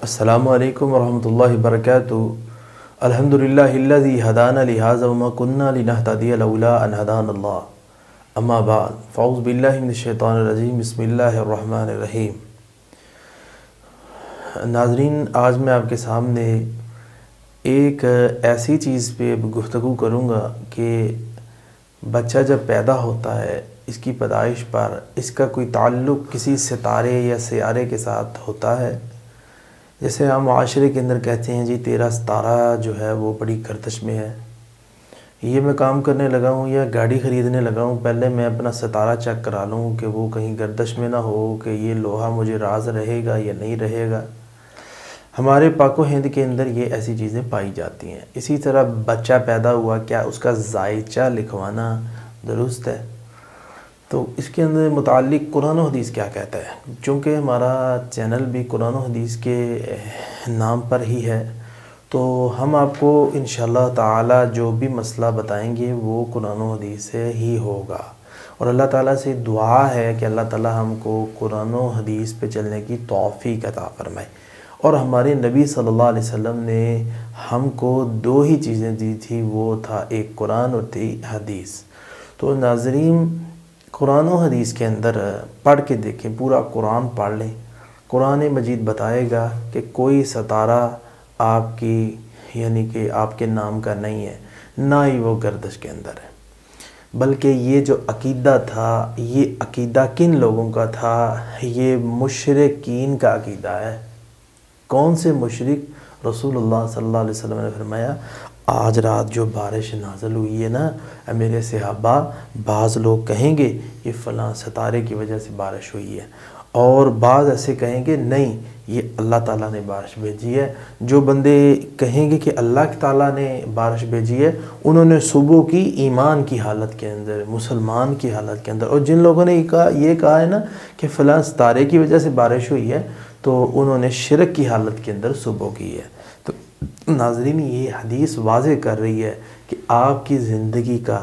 السلام علیکم ورحمۃ اللہ وبرکاتہ۔ الحمدللہ الذی ہدانا لہذا وما کننا لنہتدی لولا ان ہدانا اللہ، اما بعد فاعوذ باللہ من الشیطان الرجیم، بسم اللہ الرحمن الرحیم۔ ناظرین، آج میں آپ کے سامنے ایک ایسی چیز پہ گفتگو کروں گا کہ بچہ جب پیدا ہوتا ہے، اس کی پیدائش پر اس کا کوئی تعلق کسی ستارے یا سیارے کے ساتھ ہوتا ہے۔ جیسے ہم معاشرے کے اندر کہتے ہیں جی تیرا ستارہ جو ہے وہ بڑی گردش میں ہے، یہ میں کام کرنے لگا ہوں یا گاڑی خریدنے لگا ہوں، پہلے میں اپنا ستارہ چیک کرا لوں کہ وہ کہیں گردش میں نہ ہو، کہ یہ لوہا مجھے راز رہے گا یا نہیں رہے گا۔ ہمارے پاک و ہند کے اندر یہ ایسی چیزیں پائی جاتی ہیں۔ اسی طرح بچہ پیدا ہوا، کیا اس کا ذائچہ لکھوانا درست ہے؟ تو اس کے اندر متعلق قرآن و حدیث کیا کہتا ہے؟ چونکہ ہمارا چینل بھی قرآن و حدیث کے نام پر ہی ہے، تو ہم آپ کو انشاءاللہ تعالی جو بھی مسئلہ بتائیں گے وہ قرآن و حدیث سے ہی ہوگا، اور اللہ تعالیٰ سے دعا ہے کہ اللہ تعالیٰ ہم کو قرآن و حدیث پہ چلنے کی توفیق عطا فرمائے۔ اور ہمارے نبی صلی اللہ علیہ وسلم نے ہم کو دو ہی چیزیں دی تھی، وہ تھا ایک قرآن اور تھی حدیث۔ تو ناظرین، قرآن و حدیث کے اندر پڑھ کے دیکھیں، پورا قرآن پڑھ لیں، قرآن مجید بتائے گا کہ کوئی ستارہ آپ کی یعنی کہ آپ کے نام کا نہیں ہے، نہ ہی وہ گردش کے اندر ہے، بلکہ یہ جو عقیدہ تھا، یہ عقیدہ کن لوگوں کا تھا؟ یہ مشرکین کا عقیدہ ہے۔ کون سے مشرک؟ رسول اللہ صلی اللہ علیہ وسلم نے فرمایا، آج رات جو بارش نازل ہوئی ہے نا میرے صحابہ، بعض لوگ کہیں گے یہ فلاں ستارے کی وجہ سے بارش ہوئی ہے، اور بعض ایسے کہیں گے نہیں یہ اللہ تعالیٰ نے بارش بھیجی ہے۔ جو بندے کہیں گے کہ اللہ تعالیٰ نے بارش بھیجی ہے، انہوں نے صبح کی ایمان کی حالت کے اندر، مسلمان کی حالت کے اندر، اور جن لوگوں نے یہ کہا ہے نا کہ فلاں ستارے کی وجہ سے بارش ہوئی ہے، تو انہوں نے شرک کی حالت کے اندر صبح کی ہے۔ تو ناظرین، یہ حدیث واضح کر رہی ہے کہ آپ کی زندگی کا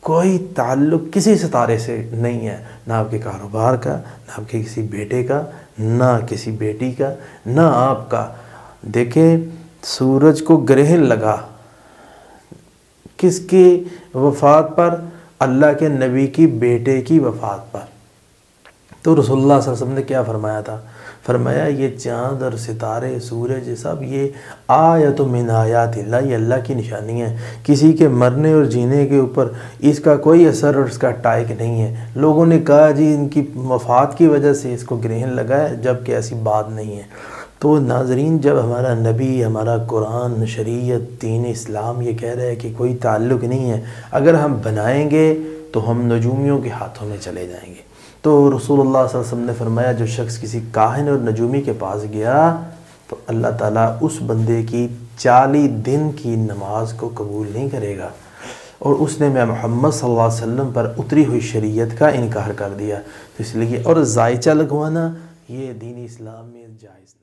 کوئی تعلق کسی ستارے سے نہیں ہے، نہ آپ کے کاروبار کا، نہ آپ کے کسی بیٹے کا، نہ کسی بیٹی کا، نہ آپ کا۔ دیکھیں، سورج کو گرہن لگا کس کی وفات پر؟ اللہ کے نبی کی بیٹے کی وفات پر۔ تو رسول اللہ صلی اللہ علیہ وسلم نے کیا فرمایا تھا؟ فرمایا یہ چاند اور ستارے، سورج، سب یہ آیت من آیات اللہ، یہ اللہ کی نشانی ہے۔ کسی کے مرنے اور جینے کے اوپر اس کا کوئی اثر اور اس کا ٹائق نہیں ہے۔ لوگوں نے کہا جی ان کی وفات کی وجہ سے اس کو گرہن لگا ہے، جبکہ ایسی بات نہیں ہے۔ تو ناظرین، جب ہمارا نبی، ہمارا قرآن، شریعت، دین اسلام یہ کہہ رہا ہے کہ کوئی تعلق نہیں ہے، اگر ہم بنائیں گے تو ہم نجومیوں کے ہاتھوں میں چلے جائیں گے۔ تو رسول اللہ صلی اللہ علیہ وسلم نے فرمایا، جو شخص کسی کاہن اور نجومی کے پاس گیا تو اللہ تعالیٰ اس بندے کی 40 دن کی نماز کو قبول نہیں کرے گا، اور اس نے میں محمد صلی اللہ علیہ وسلم پر اتری ہوئی شریعت کا انکار کر دیا۔ تو اس لیے اور ذائچہ لگوانا یہ دین اسلام میں جائز نہیں۔